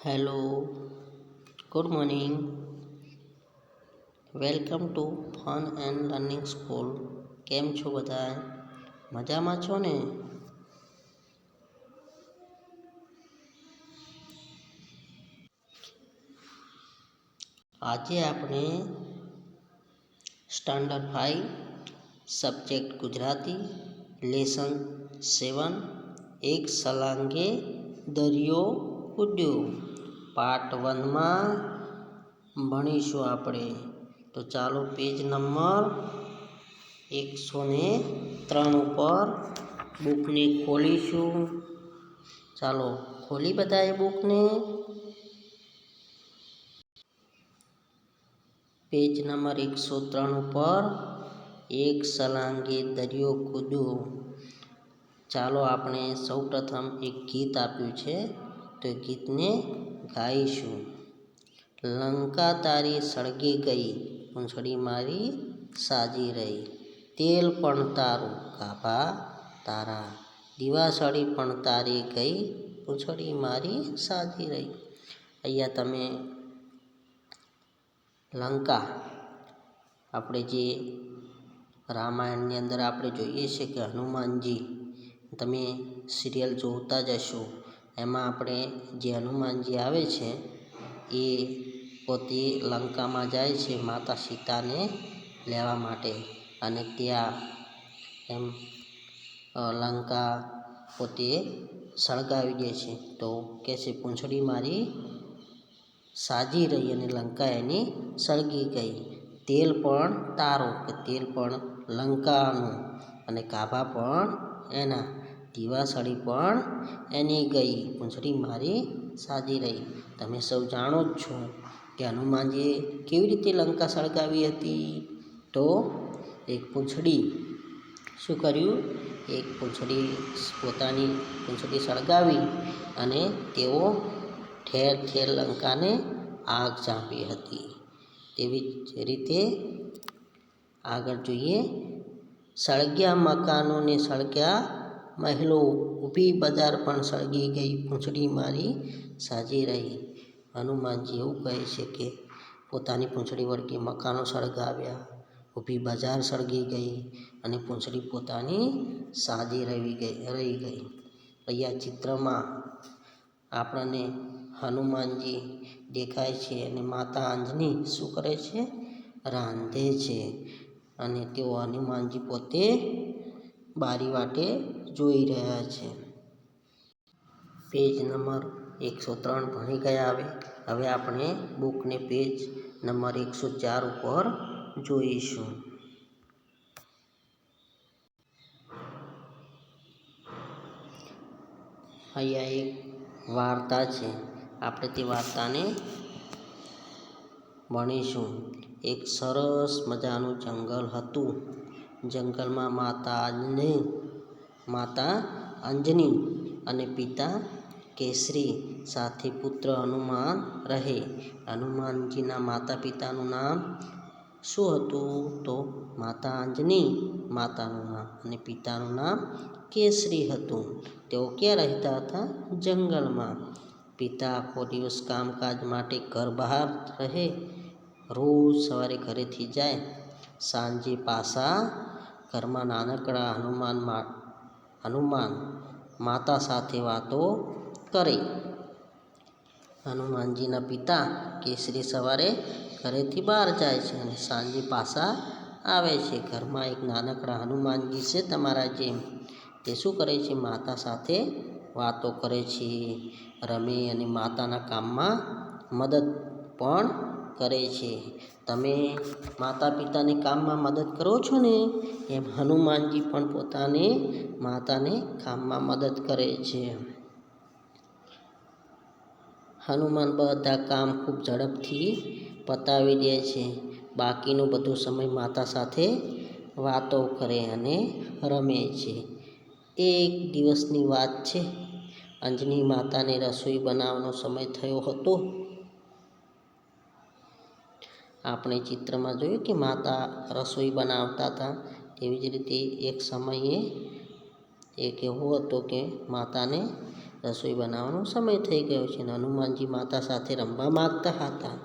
Hello, good morning. Welcome to fun and learning school. કેમ છો બધા? મજામાં છો ને? આજે આપણે સ્ટાન્ડર્ડ 5 સબ્જેક્ટ ગુજરાતી લેસન 7 એક સલાંગે દરિયો કૂદ્યો પાર્ટ 1માં ભણીશું આપણે. તો ચાલો પેજ નંબર 103 ઉપર બુકને ખોલીશું. ચાલો ખોલી બધાએ બુકને. પેજ નંબર 103 ઉપર એક સલાંગે દરિયો કૂદ્યો. ચાલો આપણે સૌપ્રથમ એક ગીત આપ્યું છે, તો એ ગીતને ગાઈશું. લંકા તારી સળગી ગઈ, પૂંછડી મારી સાજી રહી. તેલ પણ તારું, ગાભા તારા, દિવાસળી પણ તારી ગઈ, પૂંછડી મારી સાજી રહી. અહીંયા તમે લંકા, આપણે જે રામાયણની અંદર આપણે જોઈએ છીએ કે હનુમાનજી, તમે સિરિયલ જોતા જ હશો, એમાં આપણે જે હનુમાનજી આવે છે એ પોતે લંકામાં જાય છે માતા સીતાને લેવા માટે, અને ત્યાં એમ લંકા પોતે સળગાવી દે છે. તો કહે છે પૂંછડી મારી સાજી રહી અને લંકા એની સળગી ગઈ. તેલ પણ તારો, કે તેલ પણ લંકાનું, અને ગાભા પણ એના, દિવાસળી પણ એની ગઈ, પૂંછડી મારી સાજી રહી. તમે સૌ જાણો જ છો કે હનુમાનજીએ કેવી રીતે લંકા સળગાવી હતી. તો એક પૂંછડી શું કર્યું, એક પૂંછડી પોતાની પૂંછડી સળગાવી અને તેઓ ઠેર ઠેર લંકાને આગ ચાંપી હતી. તેવી જ રીતે આગળ જોઈએ. સળગ્યા મકાનો ને સળગ્યા મહેલો, ઊભી બજાર પણ સળગી ગઈ, પૂંછડી મારી સાજી રહી. હનુમાનજી એવું કહે છે કે પોતાની પૂંછડી વળગી મકાનો સળગાવ્યા, ઊભી બજાર સળગી ગઈ અને પૂંછડી પોતાની સાજી રહી ગઈ. અહીંયા ચિત્રમાં આપણને હનુમાનજી દેખાય છે અને માતા અંજની શું કરે છે, રાંધે છે, અને તેઓ હનુમાનજી પોતે બારી વાટે જોઈ રહ્યા છે. પેજ નંબર 103 ભણી ગયા. હવે આપણે બુકને પેજ નંબર 104 ઉપર જોઈશું. અહીંયા એક વાર્તા છે, આપણે તે વાર્તાને ભણીશું. એક સરસ મજાનું જંગલ હતું. જંગલમાં માતા અંજની અને પિતા કેસરી સાથે પુત્ર હનુમાન રહે. હનુમાનજીના માતા પિતાનું નામ શું હતું? તો માતા અંજની માતાનું નામ અને પિતાનું નામ કેસરી હતું. તેઓ ક્યાં રહેતા હતા? જંગલમાં. પિતા આખો દિવસ કામકાજ માટે ઘર બહાર રહે. રોજ સવારે ઘરેથી જાય, સાંજે પાછા ઘરમાં નાનકડા હનુમાન માતા સાથે વાતો કરે. હનુમાનજીના પિતા કેસરી સવારે ઘરેથી બહાર જાય છે અને સાંજે પાછા આવે છે. ઘરમાં એક નાનકડા હનુમાનજી છે તમારા જેમ. તે શું કરે છે? માતા સાથે વાતો કરે છે, રમે અને માતાના કામમાં મદદ પણ કરે છે. તમે માતા પિતાને કામમાં મદદ કરો છો ને, એમ હનુમાનજી પણ પોતાને માતાને કામમાં મદદ કરે છે. હનુમાન બધા કામ ખૂબ ઝડપથી પતાવી દે છે. બાકીનો બધો સમય માતા સાથે વાતો કરે અને રમે છે. એક દિવસની વાત છે. અંજની માતાને રસોઈ બનાવવાનો સમય થયો હતો. આપણે ચિત્રમાં જોયું કે માતા રસોઈ બનાવતા હતા. તેવી જ રીતે એક સમયે એક એવો હતો કે માતાને રસોઈ બનાવવાનો સમય થઈ ગયો છે. હનુમાનજી માતા સાથે રમવા માગતા હતા.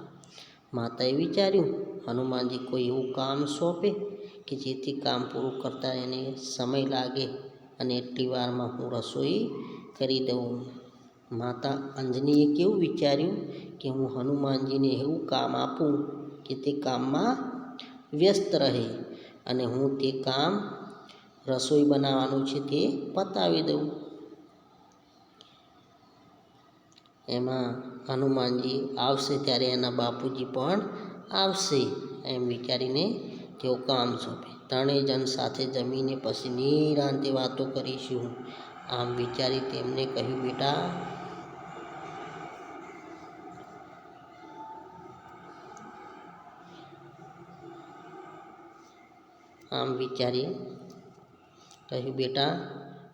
માતાએ વિચાર્યું, હનુમાનજી કોઈ એવું કામ સોંપે કે જેથી કામ પૂરું કરતાં એને સમય લાગે અને એટલી વારમાં હું રસોઈ કરી દઉં. માતા અંજનીએ કેવું વિચાર્યું કે હું હનુમાનજીને એવું કામ આપું કે તે કામમાં વ્યસ્ત રહે અને હું તે કામ રસોઈ બનાવવાનું છે તે પતાવી દઉં. એમાં હનુમાનજી આવશે ત્યારે એના બાપુજી પણ આવશે એમ વિચારીને તેઓ કામ સોંપે. ત્રણેય જણ સાથે જમીને પછી નિરાંતે વાતો કરીશું. આમ વિચારી તેમને કહ્યું, બેટા,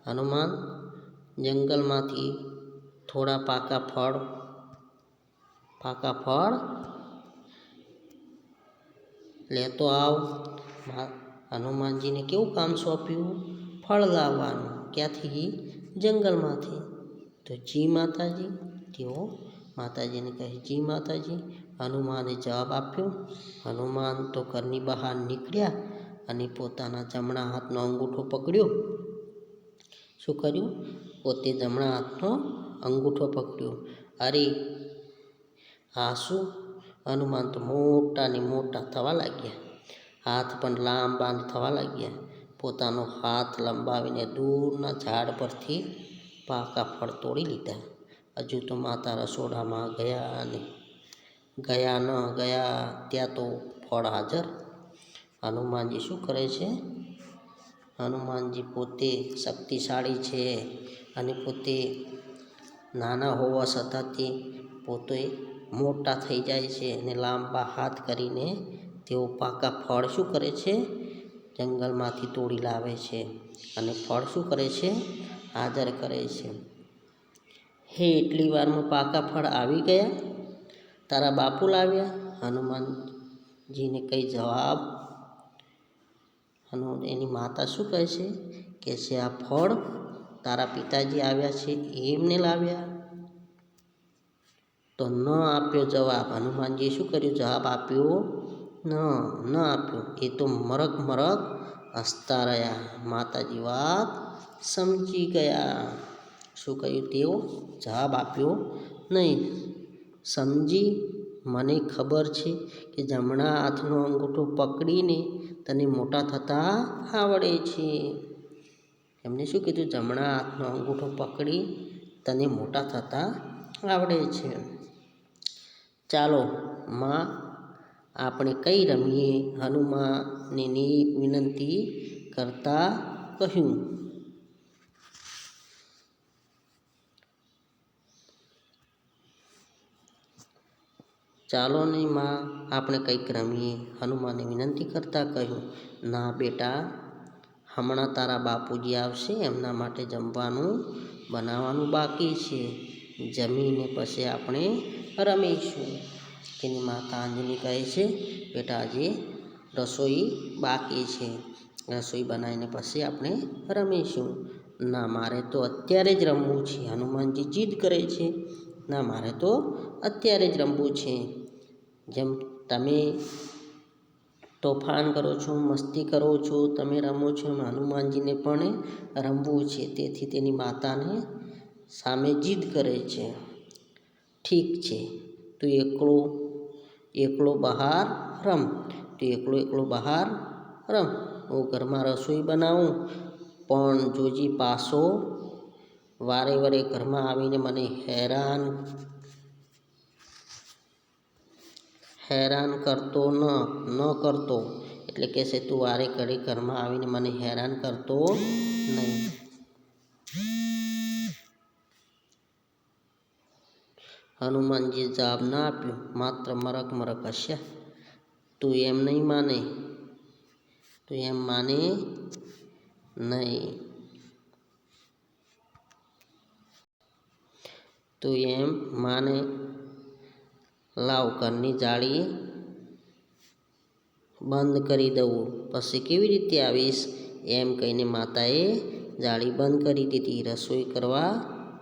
હનુમાન, જંગલમાંથી થોડા પાકા ફળ લેતો આવ. હનુમાનજીને કેવું કામ સોંપ્યું? ફળ લાવવાનું. ક્યાંથી? જંગલમાંથી. તો જી માતાજી. તેઓ માતાજીને કહે, જી માતાજી. હનુમાને જવાબ આપ્યો. હનુમાન તો ઘરની બહાર નીકળ્યા અને પોતાના જમણા હાથનો અંગૂઠો પકડ્યો. શું કર્યું? પોતે જમણા હાથનો અંગૂઠો પકડ્યો. અરે આ શું? હનુમાન તો મોટા ને મોટા થવા લાગ્યા. હાથ પણ લાંબા થવા લાગ્યા. પોતાનો હાથ લંબાવીને દૂરના ઝાડ પરથી પાકા ફળ તોડી લીધા. હજુ તો માતા રસોડામાં ગયા ત્યાં તો ફળ હાજર. હનુમાનજી શું કરે છે? હનુમાનજી પોતે શક્તિશાળી છે અને પોતે નાના હોવા છતાં તે પોતે મોટા થઈ જાય છે અને લાંબા હાથ કરીને તેઓ પાકા ફળ શું કરે છે? જંગલમાંથી તોડી લાવે છે અને ફળ શું કરે છે? હાજર કરે છે. હે, એટલી વારમાં પાકા ફળ આવી ગયા? તારા બાપુ લાવ્યા? હનુમાનજીને કઈ જવાબ? એની માતા શું કહે છે? કે છે આ ફળ તારા પિતાજી આવ્યા છે એમને લાવ્યા? તો ન આપ્યો જવાબ. હનુમાનજીએ શું કર્યું? જવાબ આપ્યો ન આપ્યો. એ તો મરક હસતા રહ્યા. માતાજી વાત સમજી ગયા. શું કહ્યું? તેઓ જવાબ આપ્યો નહીં. સમજી, મને ખબર છે કે જમણા હાથનો અંગૂઠો પકડીને તને મોટા થતા આવડે છે. એમને શું કીધું? જમણા હાથનો અંગૂઠો પકડી તને મોટા થતા આવડે છે. ચાલો માં, આપણે કઈ રમીએ? હનુમાને વિનંતી કરતા કહ્યું. ચાલો ને માં, આપણે કંઈક રમીએ, હનુમાને વિનંતી કરતા કહ્યું. ના બેટા, હમણાં તારા બાપુજી આવશે, એમના માટે જમવાનું બનાવવાનું બાકી છે. જમીને પછી આપણે રમીશું. તેની માતા અંજની કહે છે, બેટા, આજે રસોઈ બાકી છે. રસોઈ બનાવીને પછી આપણે રમીશું. ના, મારે તો અત્યારે જ રમવું છે. હનુમાનજી જીદ કરે છે. ના, મારે તો અત્યારે જ રમવું છે. જેમ તમે તોફાન કરો છો, મસ્તી કરો છો, તમે રમો છો, હનુમાનજીને પણ રમવું છે. તેથી તેની માતાને સામે જીદ કરે છે. ઠીક છે, તું એકલો બહાર રમ. તું એકલો બહાર રમ. હું ઘરમાં રસોઈ બનાવું, પણ જોજી પાછો વારે ઘરમાં આવીને મને હેરાન કરતો ન કરતો. એટલે કે છે તું વારે ઘડી ઘરમાં આવીને મને હેરાન કરતો નહીં. હનુમાનજીએ જવાબ ના આપ્યો, માત્ર મરક હસ્યા. તું એમ માને નહીં. તું એમ માને? લાવ, ઘરની જાળી બંધ કરી દઉં, પછી કેવી રીતે આવીશ? એમ કહીને માતાએ જાળી બંધ કરી દીધી. રસોઈ કરવા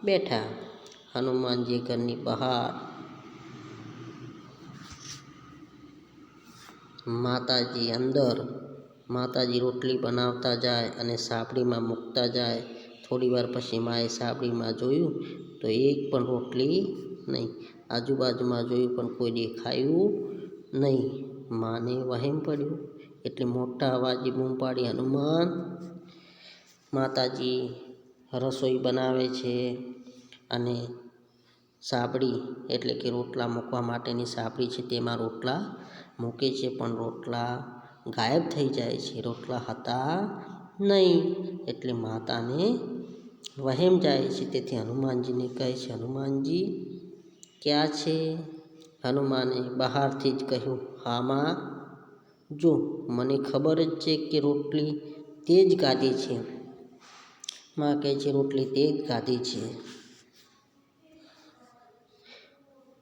બેઠા. હનુમાનજી ઘરની બહાર, માતાજી અંદર. માતાજી રોટલી બનાવતા જાય અને સાપડીમાં મૂકતા જાય. થોડી વાર પછી માએ સાપડીમાં જોયું તો એક પણ રોટલી નહીં. આજુબાજુમાં જોયું પણ કોઈ દેખાયું નહીં. માને વહેમ પડ્યું એટલે મોટા અવાજે બૂમ પાડી, હનુમાન! માતાજી રસોઈ બનાવે છે અને સાપડી એટલે કે રોટલા મૂકવા માટેની સાપડી છે તેમાં રોટલા મૂકે છે, પણ રોટલા ગાયબ થઈ જાય છે. રોટલા હતા નહીં એટલે માતાને વહેમ જાય છે. તેથી હનુમાનજીને કહે છે, હનુમાનજી ક્યાં છે? હનુમાને બહારથી જ કહ્યું, હા માં, જો મને ખબર જ છે કે રોટલી તે જ ખાધી છે. માં કહે છે, રોટલી તે જ ખાધી છે,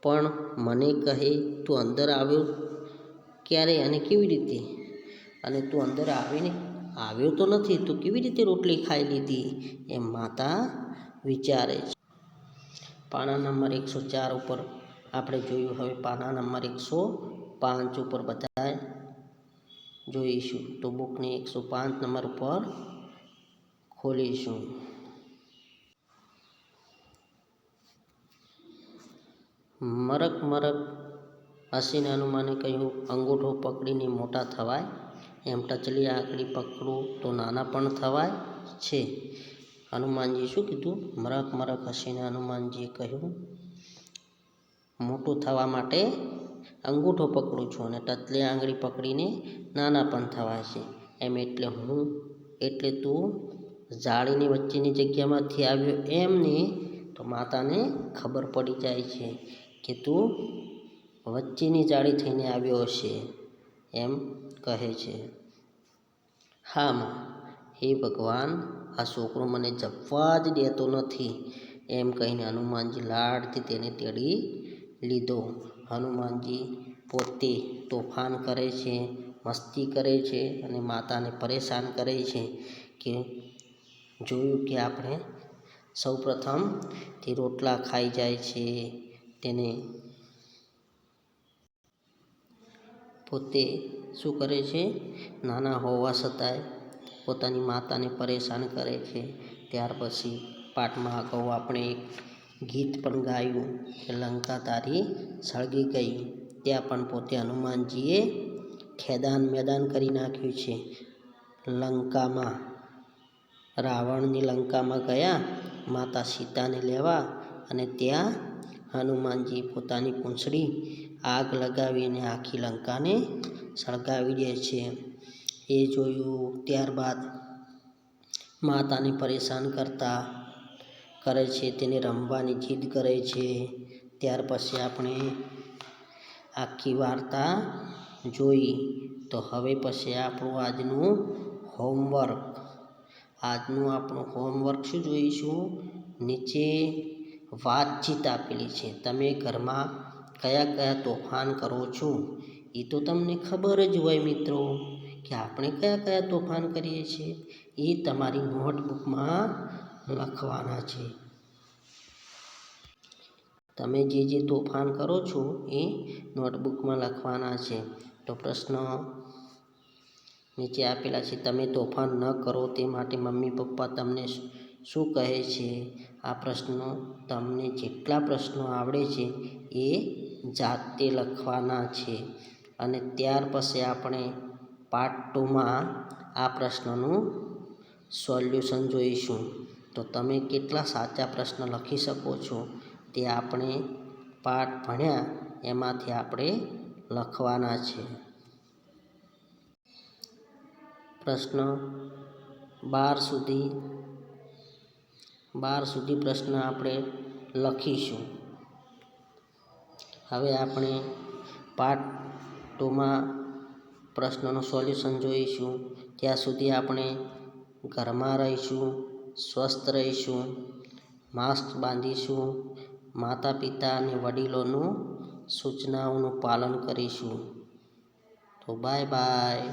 પણ મને કહે તું અંદર આવ્યો ક્યારે અને કેવી રીતે? અને તું અંદર આવ્યો તો નથી, તું કેવી રીતે રોટલી ખાઈ લીધી? એમ માતા વિચારે છે. પાના નંબર 104 ઉપર આપણે જોયું. હવે પાના નંબર 105 ઉપર બધાએ જોઈશું. તો બુકને 105 નંબર ઉપર ખોલીશું. મરક મરક હસીને હનુમાને કહ્યું, અંગૂઠો પકડીને મોટા થવાય, એમ ટચલી આંગળી પકડું તો નાના પણ થવાય છે. હનુમાનજીએ શું કીધું? મરક મરક હસીને હનુમાનજીએ કહ્યું, મોટું થવા માટે અંગૂઠો પકડું છું અને ટચલી આંગળી પકડીને નાના પણ થવાય છે. એમ એટલે તું જાળીની વચ્ચેની જગ્યામાંથી આવ્યો એમ ને? તો માતાને ખબર પડી જાય છે કે તું વચ્ચેની જાળી થઈને આવ્યો હશે, એમ કહે છે. હા માં, હે ભગવાન, આ છોકરો મને જપવા જ દેતો નથી, એમ કહીને હનુમાનજી લાડથી તેને તેડી લીધો. હનુમાનજી પોતે તોફાન કરે છે, મસ્તી કરે છે અને માતાને પરેશાન કરે છે કે જોયું કે આપણે સૌપ્રથમ તે રોટલા ખાઈ જાય છે. તેને પોતે શું કરે છે? નાના હોવા છતાંય પોતાની માતાને પરેશાન કરે છે. ત્યાર પછી પાઠમાં અગાઉ આપણે એક ગીત પણ ગાયું કે લંકા તારી સળગી ગઈ. ત્યાં પણ પોતે હનુમાનજીએ ખેદાન મેદાન કરી નાખ્યું છે. લંકામાં, રાવણની લંકામાં ગયા માતા સીતાને લેવા, અને ત્યાં હનુમાનજી પોતાની પૂંછડી આગ લગાવીને આખી લંકાને સળગાવી દે છે. એ જોયું. ત્યારબાદ માતાને પરેશાન કરે છે, તેને રમવાની જીદ કરે છે. ત્યાર પછી આપણે આખી વાર્તા જોઈ. તો હવે પછી આપણું આજનું હોમવર્ક શું જોઈશું? નીચે વાતચીત આપેલી છે. તમે ઘરમાં કયા કયા તોફાન કરો છો એ તો તમને ખબર જ હોય મિત્રો, કે આપણે કયા કયા તોફાન કરીએ છીએ. એ તમારી નોટબુકમાં લખવાના છે. તમે જે તોફાન કરો છો એ નોટબુકમાં લખવાના છે. તો પ્રશ્ન નીચે આપેલા છે. તમે તોફાન ન કરો તે માટે મમ્મી પપ્પા તમને શું કહે છે? આ પ્રશ્નો તમને જેટલા પ્રશ્નો આવડે છે એ જાતે લખવાના છે. અને ત્યાર પછી આપણે પાર્ટ 2માં આ પ્રશ્નનું સોલ્યુશન જોઈશું. તો તમે કેટલા સાચા પ્રશ્ન લખી શકો છો તે આપણે પાઠ ભણ્યા એમાંથી આપણે લખવાના છે. પ્રશ્ન 12 સુધી પ્રશ્ન આપણે લખીશું. હવે આપણે પાર્ટ 2માં પ્રશ્નનું સોલ્યુશન જોઈશું. ત્યાં સુધી આપણે ઘરમાં રહીશું, સ્વસ્થ રહીશું, માસ્ક બાંધીશું, માતા પિતા અને વડીલોનું સૂચનાઓનું પાલન કરીશું. તો બાય બાય.